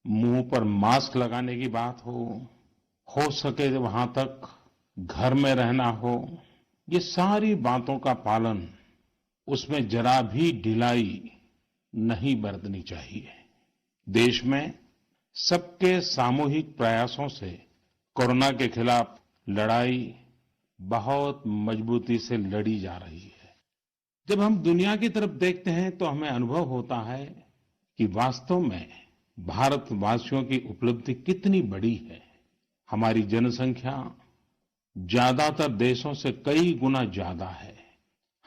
मुंह पर मास्क लगाने की बात हो सके तो वहां तक घर में रहना हो, ये सारी बातों का पालन, उसमें जरा भी ढिलाई नहीं बरतनी चाहिए। देश में सबके सामूहिक प्रयासों से कोरोना के खिलाफ लड़ाई बहुत मजबूती से लड़ी जा रही है। जब हम दुनिया की तरफ देखते हैं तो हमें अनुभव होता है कि वास्तव में भारतवासियों की उपलब्धि कितनी बड़ी है। हमारी जनसंख्या ज्यादातर देशों से कई गुना ज्यादा है।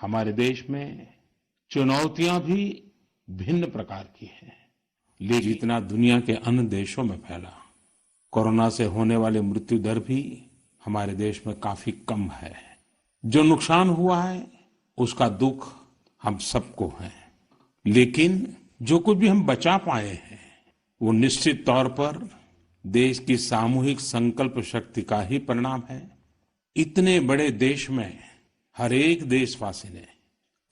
हमारे देश में चुनौतियां भी भिन्न प्रकार की हैं, लेकिन जितना दुनिया के अन्य देशों में फैला, कोरोना से होने वाले मृत्यु दर भी हमारे देश में काफी कम है। जो नुकसान हुआ है उसका दुख हम सबको है, लेकिन जो कुछ भी हम बचा पाए हैं वो निश्चित तौर पर देश की सामूहिक संकल्प शक्ति का ही परिणाम है। इतने बड़े देश में हर एक देशवासी ने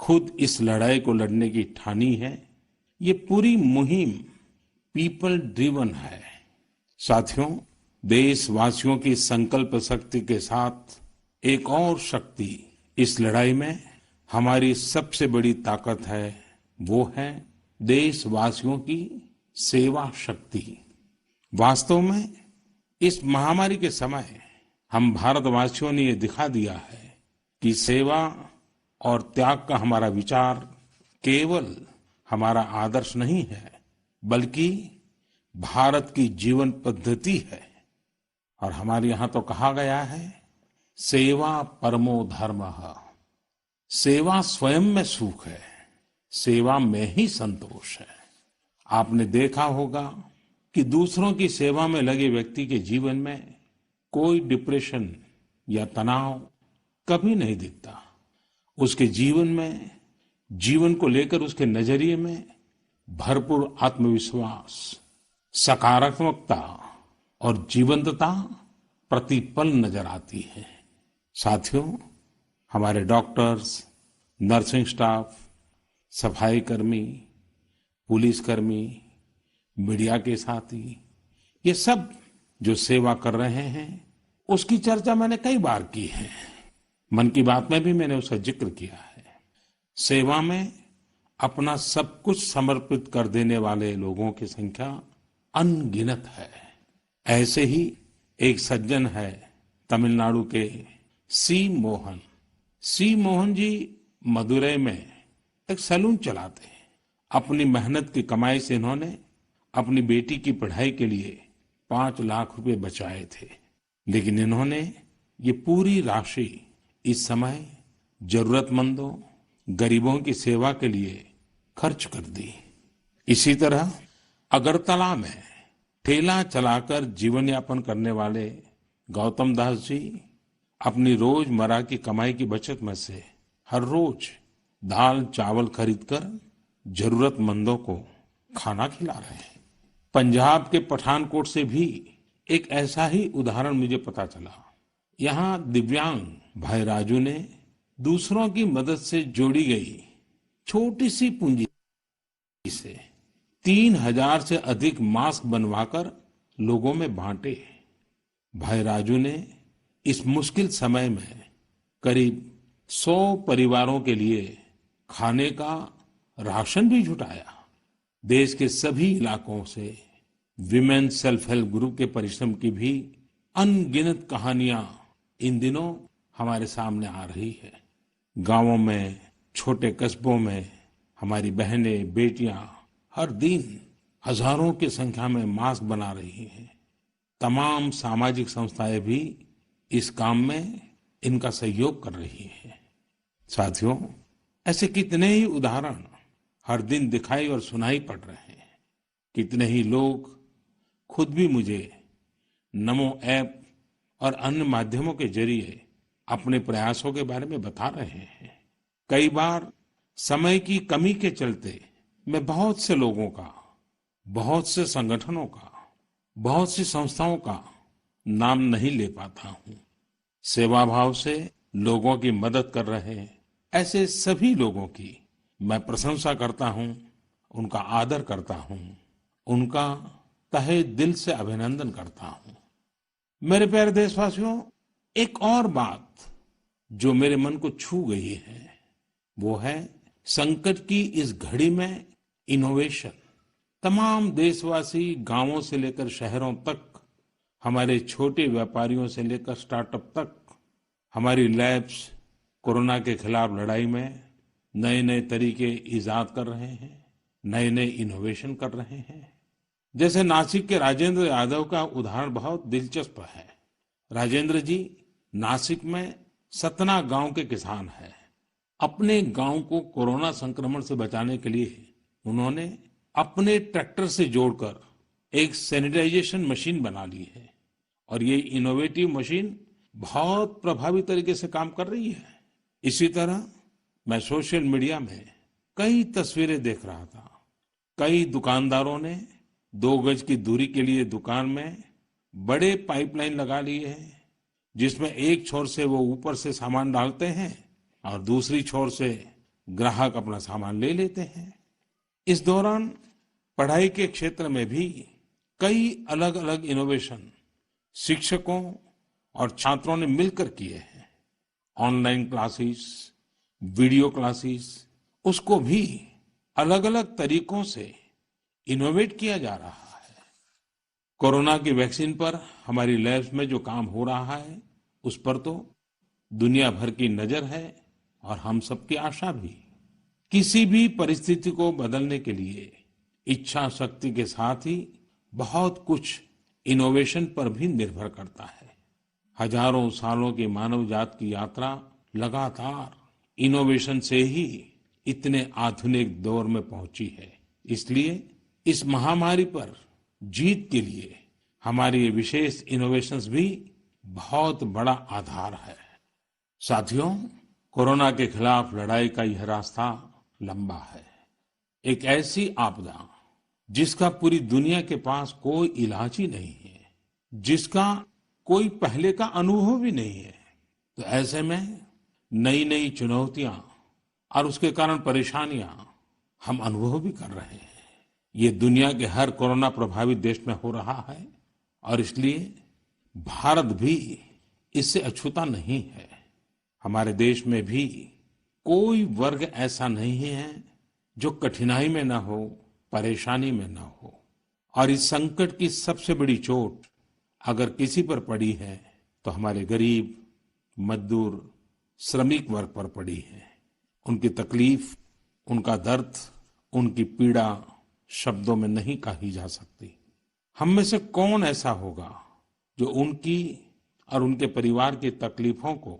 खुद इस लड़ाई को लड़ने की ठानी है। ये पूरी मुहिम पीपल ड्रिवन है। साथियों, देशवासियों की संकल्प शक्ति के साथ एक और शक्ति इस लड़ाई में हमारी सबसे बड़ी ताकत है, वो है देशवासियों की सेवा शक्ति। वास्तव में इस महामारी के समय हम भारतवासियों ने ये दिखा दिया है कि सेवा और त्याग का हमारा विचार केवल हमारा आदर्श नहीं है, बल्कि भारत की जीवन पद्धति है। और हमारे यहां तो कहा गया है, सेवा परमो धर्मः। सेवा स्वयं में सुख है, सेवा में ही संतोष है। आपने देखा होगा कि दूसरों की सेवा में लगे व्यक्ति के जीवन में कोई डिप्रेशन या तनाव कभी नहीं दिखता। उसके जीवन में, जीवन को लेकर उसके नजरिए में भरपूर आत्मविश्वास, सकारात्मकता और जीवंतता प्रतिपल नजर आती है। साथियों, हमारे डॉक्टर्स, नर्सिंग स्टाफ, सफाई कर्मी, पुलिसकर्मी, मीडिया के साथी, ये सब जो सेवा कर रहे हैं, उसकी चर्चा मैंने कई बार की है। मन की बात में भी मैंने उसका जिक्र किया है। सेवा में अपना सब कुछ समर्पित कर देने वाले लोगों की संख्या अनगिनत है। ऐसे ही एक सज्जन है तमिलनाडु के सी मोहन। सी मोहन जी मदुरई में एक सैलून चलाते हैं। अपनी मेहनत की कमाई से इन्होंने अपनी बेटी की पढ़ाई के लिए 5 लाख रुपए बचाए थे, लेकिन इन्होंने ये पूरी राशि इस समय जरूरतमंदों, गरीबों की सेवा के लिए खर्च कर दी। इसी तरह अगरतला में ठेला चलाकर जीवन यापन करने वाले गौतम दास जी अपनी रोजमर्रा की कमाई की बचत में से हर रोज दाल चावल खरीदकर जरूरतमंदों को खाना खिला रहे हैं। पंजाब के पठानकोट से भी एक ऐसा ही उदाहरण मुझे पता चला। यहाँ दिव्यांग भाई राजू ने दूसरों की मदद से जोड़ी गई छोटी सी पूंजी से 3000 से अधिक मास्क बनवाकर लोगों में बांटे। भाई राजू ने इस मुश्किल समय में करीब 100 परिवारों के लिए खाने का राशन भी जुटाया। देश के सभी इलाकों से विमेन सेल्फ हेल्प ग्रुप के परिश्रम की भी अनगिनत कहानियां इन दिनों हमारे सामने आ रही है। गांवों में, छोटे कस्बों में हमारी बहनें, बेटियां हर दिन हजारों की संख्या में मास्क बना रही हैं। तमाम सामाजिक संस्थाएं भी इस काम में इनका सहयोग कर रही हैं। साथियों, ऐसे कितने ही उदाहरण हर दिन दिखाई और सुनाई पड़ रहे हैं। कितने ही लोग खुद भी मुझे नमो ऐप और अन्य माध्यमों के जरिए अपने प्रयासों के बारे में बता रहे हैं। कई बार समय की कमी के चलते मैं बहुत से लोगों का, बहुत से संगठनों का, बहुत सी संस्थाओं का नाम नहीं ले पाता हूं। सेवा भाव से लोगों की मदद कर रहे ऐसे सभी लोगों की मैं प्रशंसा करता हूं, उनका आदर करता हूं, उनका तहे दिल से अभिनंदन करता हूं। मेरे प्यारे देशवासियों, एक और बात जो मेरे मन को छू गई है वो है संकट की इस घड़ी में इनोवेशन। तमाम देशवासी गांवों से लेकर शहरों तक, हमारे छोटे व्यापारियों से लेकर स्टार्टअप तक, हमारी लैब्स कोरोना के खिलाफ लड़ाई में नए नए तरीके इजाद कर रहे हैं, नए नए इनोवेशन कर रहे हैं। जैसे नासिक के राजेंद्र यादव का उदाहरण बहुत दिलचस्प है। राजेंद्र जी नासिक में सतना गांव के किसान हैं। अपने गांव को कोरोना संक्रमण से बचाने के लिए उन्होंने अपने ट्रैक्टर से जोड़कर एक सैनिटाइजेशन मशीन बना ली है और ये इनोवेटिव मशीन बहुत प्रभावी तरीके से काम कर रही है। इसी तरह मैं सोशल मीडिया में कई तस्वीरें देख रहा था। कई दुकानदारों ने 2 गज की दूरी के लिए दुकान में बड़े पाइपलाइन लगा लिए हैं, जिसमें एक छोर से वो ऊपर से सामान डालते हैं और दूसरी छोर से ग्राहक अपना सामान ले लेते हैं। इस दौरान पढ़ाई के क्षेत्र में भी कई अलग अलग इनोवेशन शिक्षकों और छात्रों ने मिलकर किए हैं। ऑनलाइन क्लासेस, वीडियो क्लासेस, उसको भी अलग अलग तरीकों से इनोवेट किया जा रहा है। कोरोना की वैक्सीन पर हमारी लैब्स में जो काम हो रहा है उस पर तो दुनिया भर की नजर है और हम सबकी आशा भी। किसी भी परिस्थिति को बदलने के लिए इच्छा शक्ति के साथ ही बहुत कुछ इनोवेशन पर भी निर्भर करता है। हजारों सालों की मानव जात की यात्रा लगातार इनोवेशन से ही इतने आधुनिक दौर में पहुंची है। इसलिए इस महामारी पर जीत के लिए हमारी ये विशेष इनोवेशंस भी बहुत बड़ा आधार है। साथियों, कोरोना के खिलाफ लड़ाई का यह रास्ता लंबा है। एक ऐसी आपदा जिसका पूरी दुनिया के पास कोई इलाज ही नहीं है, जिसका कोई पहले का अनुभव भी नहीं है, तो ऐसे में नई नई चुनौतियां और उसके कारण परेशानियां हम अनुभव भी कर रहे हैं। ये दुनिया के हर कोरोना प्रभावित देश में हो रहा है और इसलिए भारत भी इससे अछूता नहीं है। हमारे देश में भी कोई वर्ग ऐसा नहीं है जो कठिनाई में ना हो, परेशानी में ना हो। और इस संकट की सबसे बड़ी चोट अगर किसी पर पड़ी है तो हमारे गरीब, मजदूर, श्रमिक वर्ग पर पड़ी है। उनकी तकलीफ, उनका दर्द, उनकी पीड़ा शब्दों में नहीं कही जा सकती। हम में से कौन ऐसा होगा जो उनकी और उनके परिवार की तकलीफों को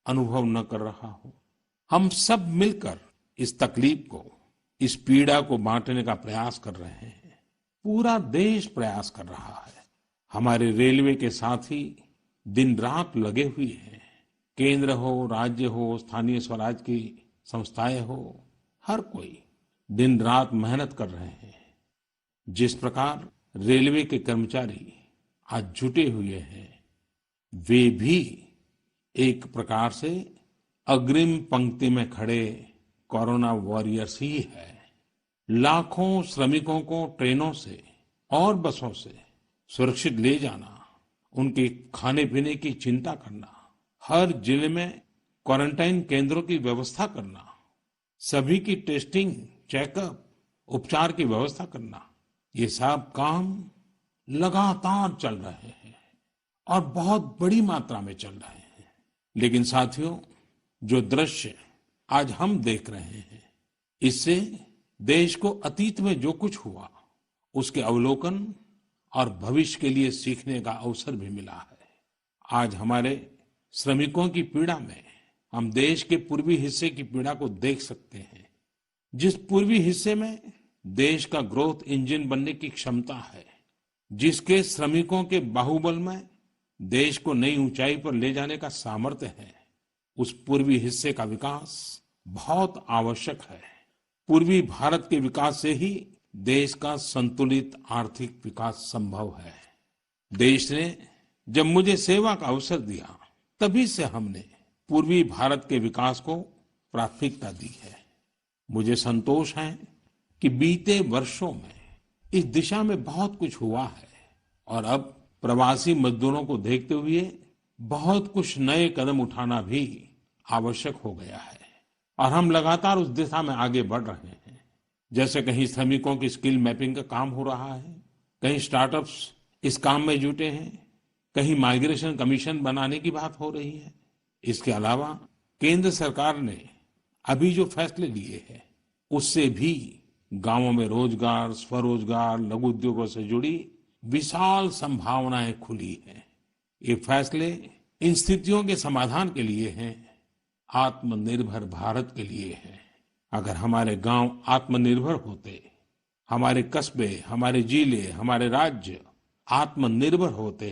अनुभव न कर रहा हो। हम सब मिलकर इस तकलीफ को, इस पीड़ा को बांटने का प्रयास कर रहे हैं। पूरा देश प्रयास कर रहा है। हमारे रेलवे के साथी दिन रात लगे हुए हैं। केंद्र हो, राज्य हो, स्थानीय स्वराज की संस्थाएं हो, हर कोई दिन रात मेहनत कर रहे हैं। जिस प्रकार रेलवे के कर्मचारी आज जुटे हुए हैं, वे भी एक प्रकार से अग्रिम पंक्ति में खड़े कोरोना वॉरियर्स ही है। लाखों श्रमिकों को ट्रेनों से और बसों से सुरक्षित ले जाना, उनके खाने पीने की चिंता करना, हर जिले में क्वारंटाइन केंद्रों की व्यवस्था करना, सभी की टेस्टिंग, चेकअप, उपचार की व्यवस्था करना, ये सब काम लगातार चल रहे हैं और बहुत बड़ी मात्रा में चल रहे हैं। लेकिन साथियों, जो दृश्य आज हम देख रहे हैं, इससे देश को अतीत में जो कुछ हुआ उसके अवलोकन और भविष्य के लिए सीखने का अवसर भी मिला है। आज हमारे श्रमिकों की पीड़ा में हम देश के पूर्वी हिस्से की पीड़ा को देख सकते हैं। जिस पूर्वी हिस्से में देश का ग्रोथ इंजन बनने की क्षमता है, जिसके श्रमिकों के बाहुबल में देश को नई ऊंचाई पर ले जाने का सामर्थ्य है, उस पूर्वी हिस्से का विकास बहुत आवश्यक है। पूर्वी भारत के विकास से ही देश का संतुलित आर्थिक विकास संभव है। देश ने जब मुझे सेवा का अवसर दिया, तभी से हमने पूर्वी भारत के विकास को प्राथमिकता दी है। मुझे संतोष है कि बीते वर्षों में इस दिशा में बहुत कुछ हुआ है और अब प्रवासी मजदूरों को देखते हुए बहुत कुछ नए कदम उठाना भी आवश्यक हो गया है और हम लगातार उस दिशा में आगे बढ़ रहे हैं। जैसे कहीं श्रमिकों की स्किल मैपिंग का काम हो रहा है, कहीं स्टार्टअप्स इस काम में जुटे हैं, कहीं माइग्रेशन कमीशन बनाने की बात हो रही है। इसके अलावा केंद्र सरकार ने अभी जो फैसले लिए हैं उससे भी गांवों में रोजगार, स्वरोजगार, लघु उद्योगों से जुड़ी विशाल संभावनाएं खुली हैं। ये फैसले इन स्थितियों के समाधान के लिए हैं, आत्मनिर्भर भारत के लिए हैं। अगर हमारे गांव आत्मनिर्भर होते, हमारे कस्बे, हमारे जिले, हमारे राज्य आत्मनिर्भर होते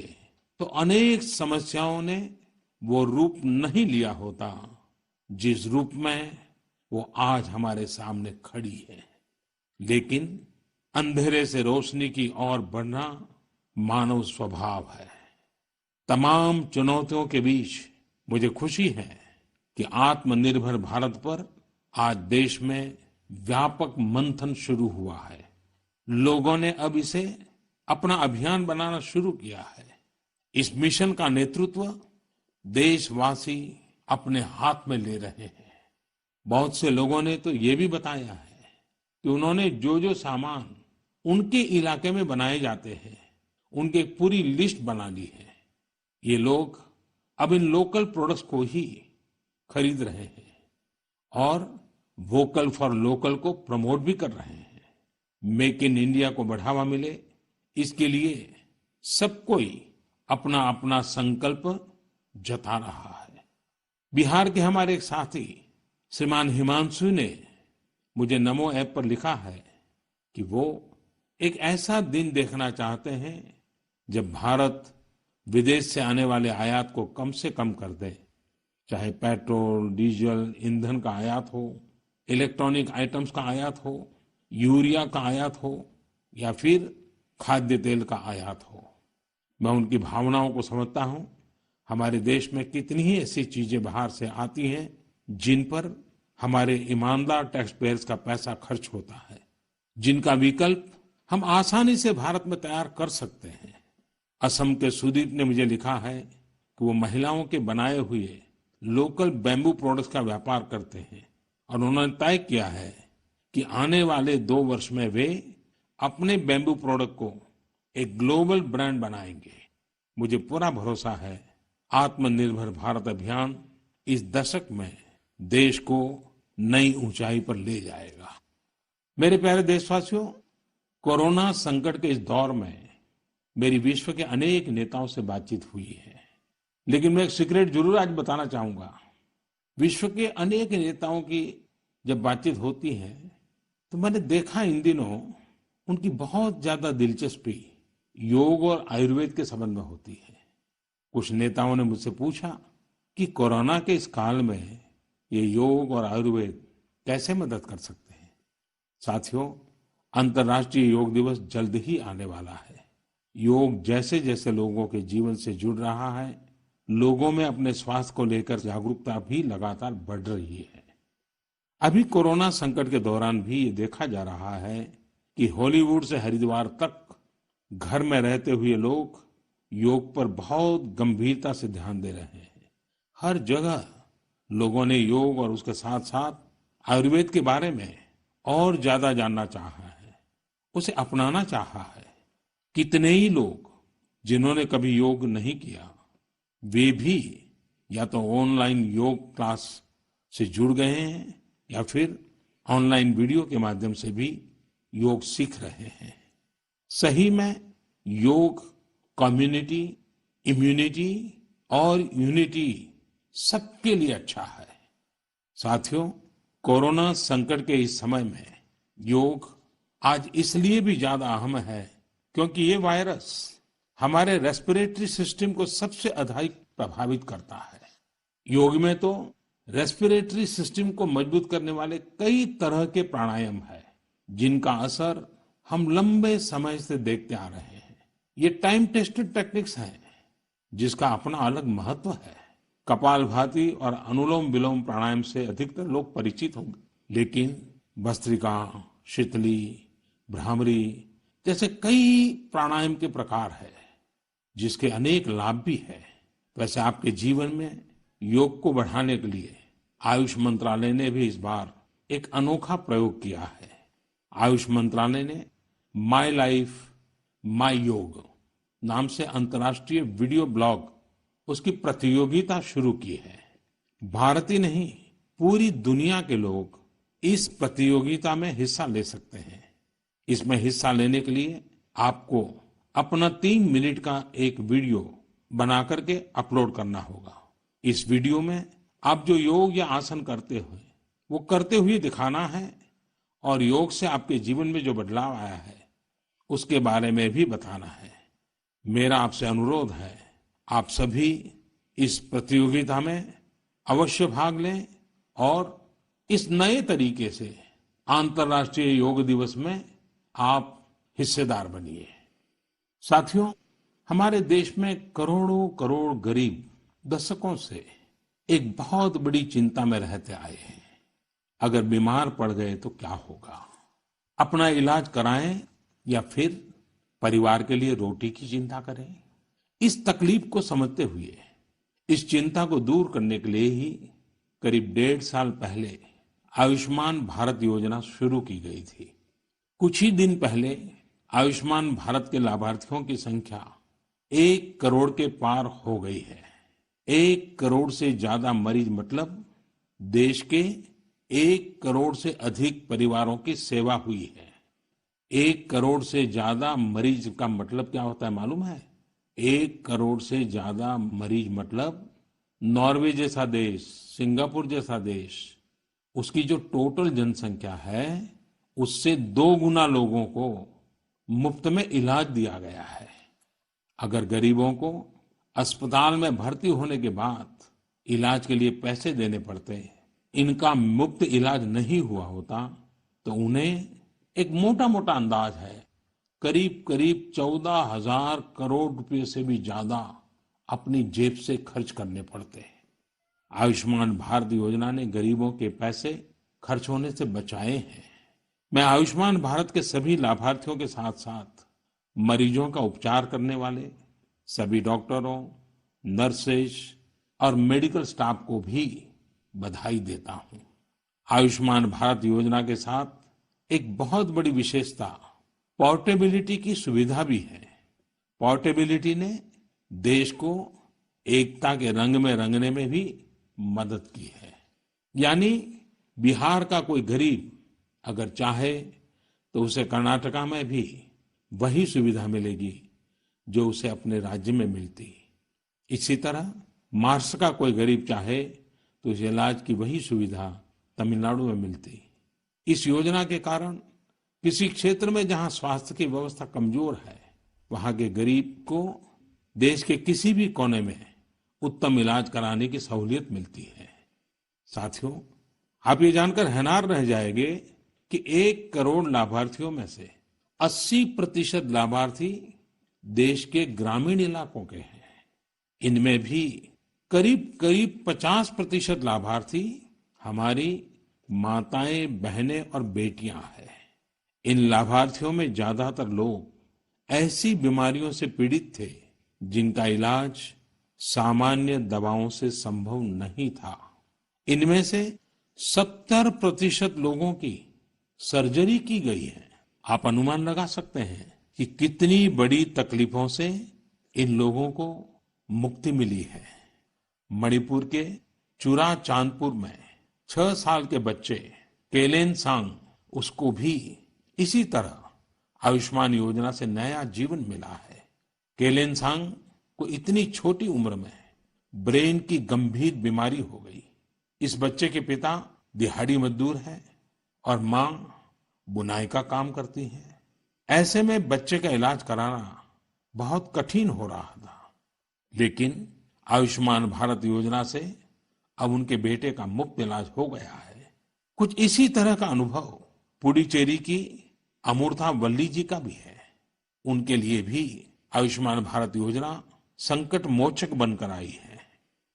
तो अनेक समस्याओं ने वो रूप नहीं लिया होता जिस रूप में वो आज हमारे सामने खड़ी है। लेकिन अंधेरे से रोशनी की ओर बढ़ना मानव स्वभाव है। तमाम चुनौतियों के बीच मुझे खुशी है कि आत्मनिर्भर भारत पर आज देश में व्यापक मंथन शुरू हुआ है। लोगों ने अब इसे अपना अभियान बनाना शुरू किया है। इस मिशन का नेतृत्व देशवासी अपने हाथ में ले रहे हैं। बहुत से लोगों ने तो ये भी बताया है कि उन्होंने जो जो सामान उनके इलाके में बनाए जाते हैं उनकी एक पूरी लिस्ट बना ली है। ये लोग अब इन लोकल प्रोडक्ट्स को ही खरीद रहे हैं और वोकल फॉर लोकल को प्रमोट भी कर रहे हैं। मेक इन इंडिया को बढ़ावा मिले, इसके लिए सब कोई अपना अपना संकल्प जता रहा है। बिहार के हमारे एक साथी श्रीमान हिमांशु ने मुझे नमो ऐप पर लिखा है कि वो एक ऐसा दिन देखना चाहते हैं जब भारत विदेश से आने वाले आयात को कम से कम कर दे, चाहे पेट्रोल, डीजल, ईंधन का आयात हो, इलेक्ट्रॉनिक आइटम्स का आयात हो, यूरिया का आयात हो या फिर खाद्य तेल का आयात हो। मैं उनकी भावनाओं को समझता हूं। हमारे देश में कितनी ही ऐसी चीजें बाहर से आती हैं जिन पर हमारे ईमानदार टैक्स पेयर्स का पैसा खर्च होता है, जिनका विकल्प हम आसानी से भारत में तैयार कर सकते हैं। असम के सुदीप ने मुझे लिखा है कि वो महिलाओं के बनाए हुए लोकल बैम्बू प्रोडक्ट्स का व्यापार करते हैं और उन्होंने तय किया है कि आने वाले 2 वर्ष में वे अपने बैम्बू प्रोडक्ट को एक ग्लोबल ब्रांड बनाएंगे। मुझे पूरा भरोसा है आत्मनिर्भर भारत अभियान इस दशक में देश को नई ऊंचाई पर ले जाएगा। मेरे प्यारे देशवासियों, कोरोना संकट के इस दौर में मेरी विश्व के अनेक नेताओं से बातचीत हुई है, लेकिन मैं एक सीक्रेट जरूर आज बताना चाहूंगा। विश्व के अनेक नेताओं की जब बातचीत होती है तो मैंने देखा इन दिनों उनकी बहुत ज्यादा दिलचस्पी योग और आयुर्वेद के संबंध में होती है। कुछ नेताओं ने मुझसे पूछा कि कोरोना के इस काल में ये योग और आयुर्वेद कैसे मदद कर सकते हैं। साथियों, अंतर्राष्ट्रीय योग दिवस जल्द ही आने वाला है। योग जैसे जैसे लोगों के जीवन से जुड़ रहा है, लोगों में अपने स्वास्थ्य को लेकर जागरूकता भी लगातार बढ़ रही है। अभी कोरोना संकट के दौरान भी ये देखा जा रहा है कि हॉलीवुड से हरिद्वार तक घर में रहते हुए लोग योग पर बहुत गंभीरता से ध्यान दे रहे हैं। हर जगह लोगों ने योग और उसके साथ साथ आयुर्वेद के बारे में और ज्यादा जानना चाहा है, उसे अपनाना चाहा है। कितने ही लोग जिन्होंने कभी योग नहीं किया, वे भी या तो ऑनलाइन योग क्लास से जुड़ गए हैं या फिर ऑनलाइन वीडियो के माध्यम से भी योग सीख रहे हैं। सही में योग कम्युनिटी, इम्यूनिटी और यूनिटी सबके लिए अच्छा है। साथियों, कोरोना संकट के इस समय में योग आज इसलिए भी ज्यादा अहम है क्योंकि ये वायरस हमारे रेस्पिरेटरी सिस्टम को सबसे अधिक प्रभावित करता है। योग में तो रेस्पिरेटरी सिस्टम को मजबूत करने वाले कई तरह के प्राणायाम है जिनका असर हम लंबे समय से देखते आ रहे हैं। ये टाइम टेस्टेड टेक्निक्स हैं जिसका अपना अलग महत्व है। कपालभाति और अनुलोम विलोम प्राणायाम से अधिकतर लोग परिचित होंगे, लेकिन भस्त्रिका, शीतली, भ्रामरी, जैसे कई प्राणायाम के प्रकार है, जिसके अनेक लाभ भी है, वैसे आपके जीवन में योग को बढ़ाने के लिए आयुष मंत्रालय ने भी इस बार एक अनोखा प्रयोग किया है। आयुष मंत्रालय ने माय लाइफ माय योग नाम से अंतर्राष्ट्रीय वीडियो ब्लॉग उसकी प्रतियोगिता शुरू की है। भारत ही नहीं, पूरी दुनिया के लोग इस प्रतियोगिता में हिस्सा ले सकते हैं। इसमें हिस्सा लेने के लिए आपको अपना 3 मिनट का एक वीडियो बना करके अपलोड करना होगा। इस वीडियो में आप जो योग या आसन करते हुए वो करते हुए दिखाना है और योग से आपके जीवन में जो बदलाव आया है उसके बारे में भी बताना है। मेरा आपसे अनुरोध है, आप सभी इस प्रतियोगिता में अवश्य भाग लें और इस नए तरीके से अंतर्राष्ट्रीय योग दिवस में आप हिस्सेदार बनिए। साथियों, हमारे देश में करोड़ों करोड़ गरीब दशकों से एक बहुत बड़ी चिंता में रहते आए हैं। अगर बीमार पड़ गए तो क्या होगा? अपना इलाज कराएं या फिर परिवार के लिए रोटी की चिंता करें? इस तकलीफ को समझते हुए इस चिंता को दूर करने के लिए ही करीब 1.5 साल पहले आयुष्मान भारत योजना शुरू की गई थी। कुछ ही दिन पहले आयुष्मान भारत के लाभार्थियों की संख्या 1 करोड़ के पार हो गई है। 1 करोड़ से ज्यादा मरीज मतलब देश के 1 करोड़ से अधिक परिवारों की सेवा हुई है। 1 करोड़ से ज्यादा मरीज का मतलब क्या होता है मालूम है? 1 करोड़ से ज्यादा मरीज मतलब नॉर्वे जैसा देश, सिंगापुर जैसा देश, उसकी जो टोटल जनसंख्या है उससे 2 गुना लोगों को मुफ्त में इलाज दिया गया है। अगर गरीबों को अस्पताल में भर्ती होने के बाद इलाज के लिए पैसे देने पड़ते, इनका मुफ्त इलाज नहीं हुआ होता, तो उन्हें एक मोटा मोटा अंदाज है करीब करीब 14,000 करोड़ रुपए से भी ज्यादा अपनी जेब से खर्च करने पड़ते हैं। आयुष्मान भारत योजना ने गरीबों के पैसे खर्च होने से बचाए हैं। मैं आयुष्मान भारत के सभी लाभार्थियों के साथ साथ मरीजों का उपचार करने वाले सभी डॉक्टरों, नर्सेज और मेडिकल स्टाफ को भी बधाई देता हूं। आयुष्मान भारत योजना के साथ एक बहुत बड़ी विशेषता पोर्टेबिलिटी की सुविधा भी है। पोर्टेबिलिटी ने देश को एकता के रंग में रंगने में भी मदद की है। यानी बिहार का कोई गरीब अगर चाहे तो उसे कर्नाटका में भी वही सुविधा मिलेगी जो उसे अपने राज्य में मिलती। इसी तरह महाराष्ट्र का कोई गरीब चाहे तो उसे इलाज की वही सुविधा तमिलनाडु में मिलती। इस योजना के कारण किसी क्षेत्र में जहां स्वास्थ्य की व्यवस्था कमजोर है, वहां के गरीब को देश के किसी भी कोने में उत्तम इलाज कराने की सहूलियत मिलती है। साथियों, आप ये जानकर हैरान रह जाएंगे कि 1 करोड़ लाभार्थियों में से 80% लाभार्थी देश के ग्रामीण इलाकों के हैं। इनमें भी करीब करीब 50% लाभार्थी हमारी माताएं, बहनें और बेटियां हैं। इन लाभार्थियों में ज्यादातर लोग ऐसी बीमारियों से पीड़ित थे जिनका इलाज सामान्य दवाओं से संभव नहीं था। इनमें से 70% लोगों की सर्जरी की गई है। आप अनुमान लगा सकते हैं कि कितनी बड़ी तकलीफों से इन लोगों को मुक्ति मिली है। मणिपुर के चुरा चांदपुर में 6 साल के बच्चे केलेनसांग, उसको भी इसी तरह आयुष्मान योजना से नया जीवन मिला है। केलेनसांग को इतनी छोटी उम्र में ब्रेन की गंभीर बीमारी हो गई। इस बच्चे के पिता दिहाड़ी मजदूर हैं और मां बुनाई का काम करती हैं। ऐसे में बच्चे का इलाज कराना बहुत कठिन हो रहा था, लेकिन आयुष्मान भारत योजना से अब उनके बेटे का मुफ्त इलाज हो गया है। कुछ इसी तरह का अनुभव पुडुचेरी की अमूर्था वल्ली जी का भी है। उनके लिए भी आयुष्मान भारत योजना संकट मोचक बनकर आई है।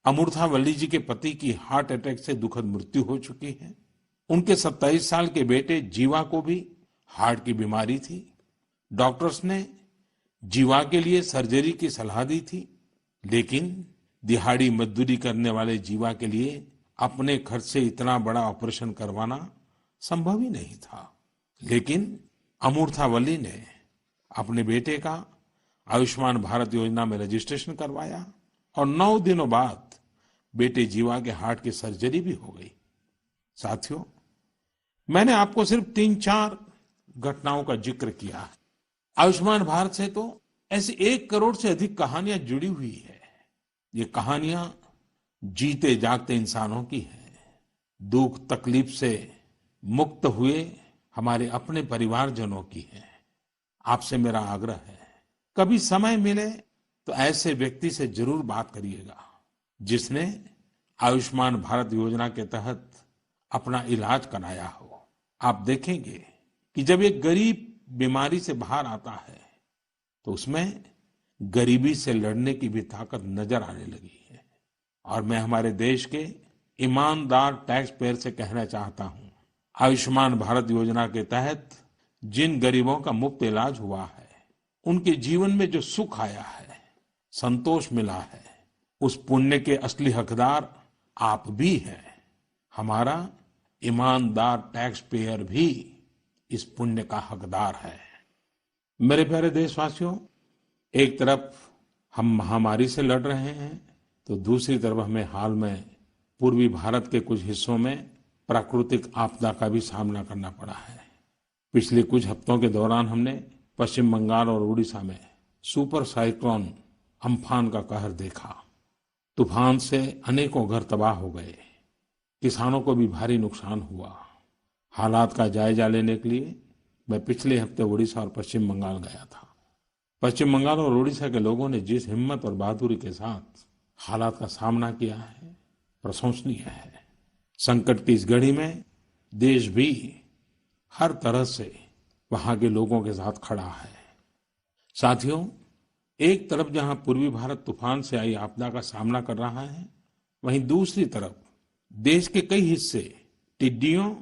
अमूर्था वल्ली जी के पति की हार्ट अटैक से दुखद मृत्यु हो चुकी है। उनके 27 साल के बेटे जीवा को भी हार्ट की बीमारी थी। डॉक्टर्स ने जीवा के लिए सर्जरी की सलाह दी थी, लेकिन दिहाड़ी मजदूरी करने वाले जीवा के लिए अपने खर्च से इतना बड़ा ऑपरेशन करवाना संभव ही नहीं था। लेकिन अमूर्था वल्ली ने अपने बेटे का आयुष्मान भारत योजना में रजिस्ट्रेशन करवाया और 9 दिनों बाद बेटे जीवा के हार्ट की सर्जरी भी हो गई। साथियों, मैंने आपको सिर्फ 3-4 घटनाओं का जिक्र किया है। आयुष्मान भारत से तो ऐसी 1 करोड़ से अधिक कहानियां जुड़ी हुई है। ये कहानियां जीते जागते इंसानों की हैं, दुख तकलीफ से मुक्त हुए हमारे अपने परिवारजनों की हैं। आपसे मेरा आग्रह है, कभी समय मिले तो ऐसे व्यक्ति से जरूर बात करिएगा जिसने आयुष्मान भारत योजना के तहत अपना इलाज कराया हो। आप देखेंगे कि जब एक गरीब बीमारी से बाहर आता है तो उसमें गरीबी से लड़ने की भी ताकत नजर आने लगी है। और मैं हमारे देश के ईमानदार टैक्स पेयर से कहना चाहता हूं, आयुष्मान भारत योजना के तहत जिन गरीबों का मुफ्त इलाज हुआ है, उनके जीवन में जो सुख आया है, संतोष मिला है, उस पुण्य के असली हकदार आप भी हैं। हमारा ईमानदार टैक्स पेयर भी इस पुण्य का हकदार है। मेरे प्यारे देशवासियों, एक तरफ हम महामारी से लड़ रहे हैं तो दूसरी तरफ हमें हाल में पूर्वी भारत के कुछ हिस्सों में प्राकृतिक आपदा का भी सामना करना पड़ा है। पिछले कुछ हफ्तों के दौरान हमने पश्चिम बंगाल और उड़ीसा में सुपर साइक्लोन अम्फान का कहर देखा। तूफान से अनेकों घर तबाह हो गए, किसानों को भी भारी नुकसान हुआ। हालात का जायजा लेने के लिए मैं पिछले हफ्ते उड़ीसा और पश्चिम बंगाल गया था। पश्चिम बंगाल और उड़ीसा के लोगों ने जिस हिम्मत और बहादुरी के साथ हालात का सामना किया है, प्रशंसनीय है। संकट की इस घड़ी में देश भी हर तरह से वहां के लोगों के साथ खड़ा है। साथियों, एक तरफ जहां पूर्वी भारत तूफान से आई आपदा का सामना कर रहा है, वहीं दूसरी तरफ देश के कई हिस्से टिड्डियों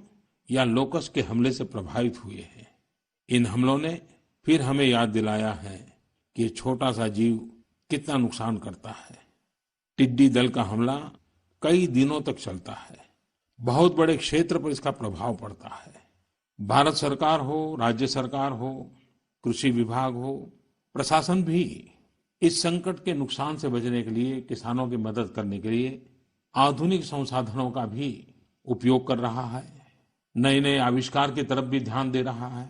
या लोकस्ट के हमले से प्रभावित हुए हैं। इन हमलों ने फिर हमें याद दिलाया है कि ये छोटा सा जीव कितना नुकसान करता है। टिड्डी दल का हमला कई दिनों तक चलता है, बहुत बड़े क्षेत्र पर इसका प्रभाव पड़ता है। भारत सरकार हो, राज्य सरकार हो, कृषि विभाग हो, प्रशासन भी इस संकट के नुकसान से बचने के लिए, किसानों की मदद करने के लिए आधुनिक संसाधनों का भी उपयोग कर रहा है, नए नए आविष्कार की तरफ भी ध्यान दे रहा है।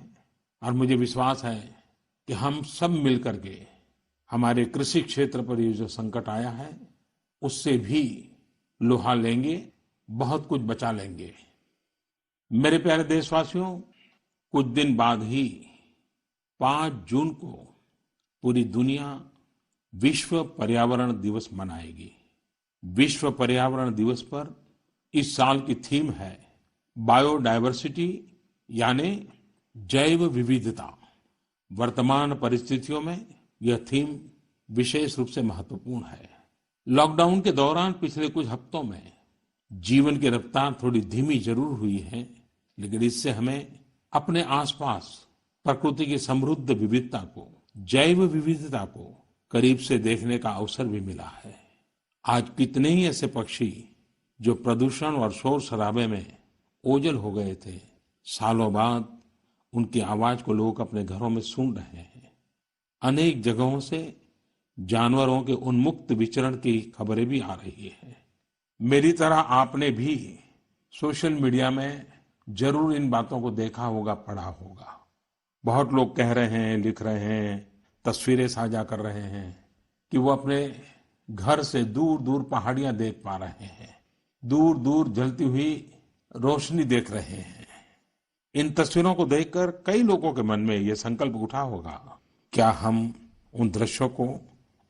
और मुझे विश्वास है कि हम सब मिलकर के हमारे कृषि क्षेत्र पर ये जो संकट आया है, उससे भी लोहा लेंगे, बहुत कुछ बचा लेंगे। मेरे प्यारे देशवासियों, कुछ दिन बाद ही 5 जून को पूरी दुनिया विश्व पर्यावरण दिवस मनाएगी। विश्व पर्यावरण दिवस पर इस साल की थीम है बायोडायवर्सिटी, यानी जैव विविधता। वर्तमान परिस्थितियों में यह थीम विशेष रूप से महत्वपूर्ण है। लॉकडाउन के दौरान पिछले कुछ हफ्तों में जीवन की रफ्तार थोड़ी धीमी जरूर हुई है, लेकिन इससे हमें अपने आसपास प्रकृति की समृद्ध विविधता को, जैव विविधता को करीब से देखने का अवसर भी मिला है। आज कितने ही ऐसे पक्षी जो प्रदूषण और शोर शराबे में ओझल हो गए थे, सालों बाद उनकी आवाज को लोग अपने घरों में सुन रहे हैं। अनेक जगहों से जानवरों के उन्मुक्त विचरण की खबरें भी आ रही है। मेरी तरह आपने भी सोशल मीडिया में जरूर इन बातों को देखा होगा, पढ़ा होगा। बहुत लोग कह रहे हैं, लिख रहे हैं, तस्वीरें साझा कर रहे हैं कि वो अपने घर से दूर दूर पहाड़ियां देख पा रहे हैं, दूर दूर जलती हुई रोशनी देख रहे हैं। इन तस्वीरों को देखकर कई लोगों के मन में ये संकल्प उठा होगा, क्या हम उन दृश्यों को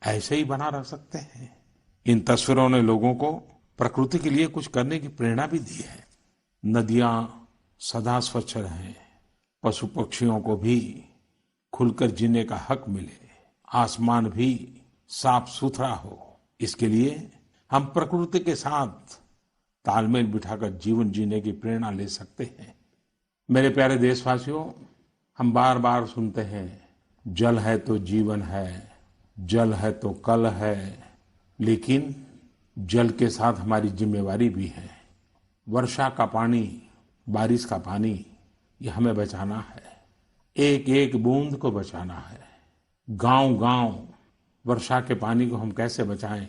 ऐसे ही बना रख सकते हैं? इन तस्वीरों ने लोगों को प्रकृति के लिए कुछ करने की प्रेरणा भी दी है। नदियां सदा स्वच्छ रहें, पशु पक्षियों को भी खुलकर जीने का हक मिले, आसमान भी साफ सुथरा हो, इसके लिए हम प्रकृति के साथ तालमेल बिठाकर जीवन जीने की प्रेरणा ले सकते हैं। मेरे प्यारे देशवासियों, हम बार बार सुनते हैं जल है तो जीवन है, जल है तो कल है, लेकिन जल के साथ हमारी जिम्मेवारी भी है। वर्षा का पानी, बारिश का पानी, ये हमें बचाना है। एक एक बूंद को बचाना है। गांव-गांव वर्षा के पानी को हम कैसे बचाएं?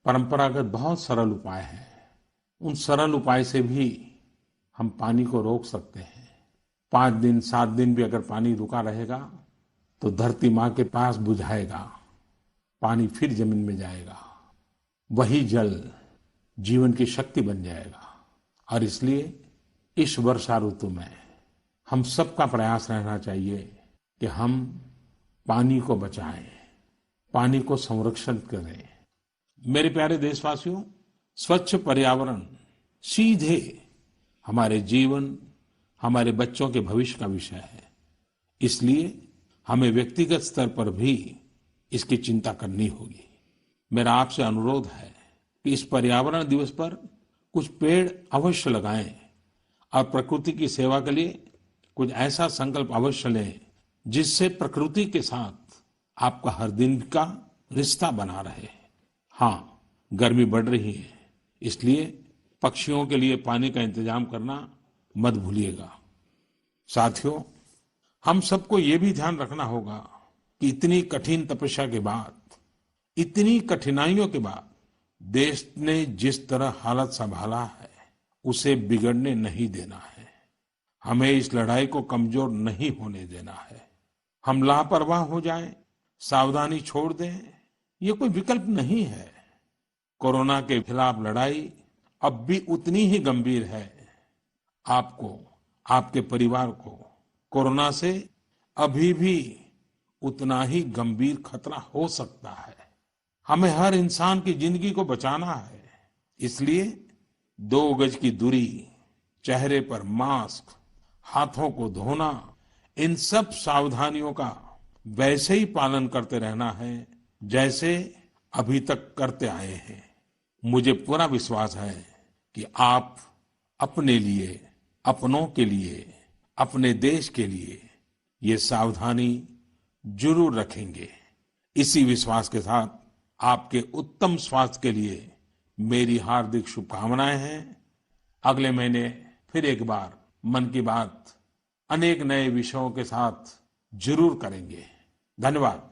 परंपरागत बहुत सरल उपाय हैं। उन सरल उपाय से भी हम पानी को रोक सकते हैं। 5 दिन 7 दिन भी अगर पानी रुका रहेगा तो धरती माँ के पास बुझाएगा, पानी फिर जमीन में जाएगा। वही जल जीवन की शक्ति बन जाएगा। और इसलिए इस वर्षा ऋतु में हम सबका प्रयास रहना चाहिए कि हम पानी को बचाएं, पानी को संरक्षण करें। मेरे प्यारे देशवासियों, स्वच्छ पर्यावरण सीधे हमारे जीवन, हमारे बच्चों के भविष्य का विषय है। इसलिए हमें व्यक्तिगत स्तर पर भी इसकी चिंता करनी होगी। मेरा आपसे अनुरोध है कि इस पर्यावरण दिवस पर कुछ पेड़ अवश्य लगाएं और प्रकृति की सेवा के लिए कुछ ऐसा संकल्प अवश्य लें जिससे प्रकृति के साथ आपका हर दिन का रिश्ता बना रहे। हाँ, गर्मी बढ़ रही है, इसलिए पक्षियों के लिए पानी का इंतजाम करना मत भूलिएगा। साथियों, हम सबको ये भी ध्यान रखना होगा कि इतनी कठिन तपस्या के बाद, इतनी कठिनाइयों के बाद देश ने जिस तरह हालत संभाला है, उसे बिगड़ने नहीं देना है। हमें इस लड़ाई को कमजोर नहीं होने देना है। हम लापरवाह हो जाएं, सावधानी छोड़ दें, ये कोई विकल्प नहीं है। कोरोना के खिलाफ लड़ाई अब भी उतनी ही गंभीर है। आपको, आपके परिवार को कोरोना से अभी भी उतना ही गंभीर खतरा हो सकता है। हमें हर इंसान की जिंदगी को बचाना है। इसलिए 2 गज की दूरी, चेहरे पर मास्क, हाथों को धोना, इन सब सावधानियों का वैसे ही पालन करते रहना है जैसे अभी तक करते आए हैं। मुझे पूरा विश्वास है कि आप अपने लिए, अपनों के लिए, अपने देश के लिए ये सावधानी जरूर रखेंगे। इसी विश्वास के साथ आपके उत्तम स्वास्थ्य के लिए मेरी हार्दिक शुभकामनाएं हैं। अगले महीने फिर एक बार मन की बात अनेक नए विषयों के साथ जरूर करेंगे। धन्यवाद।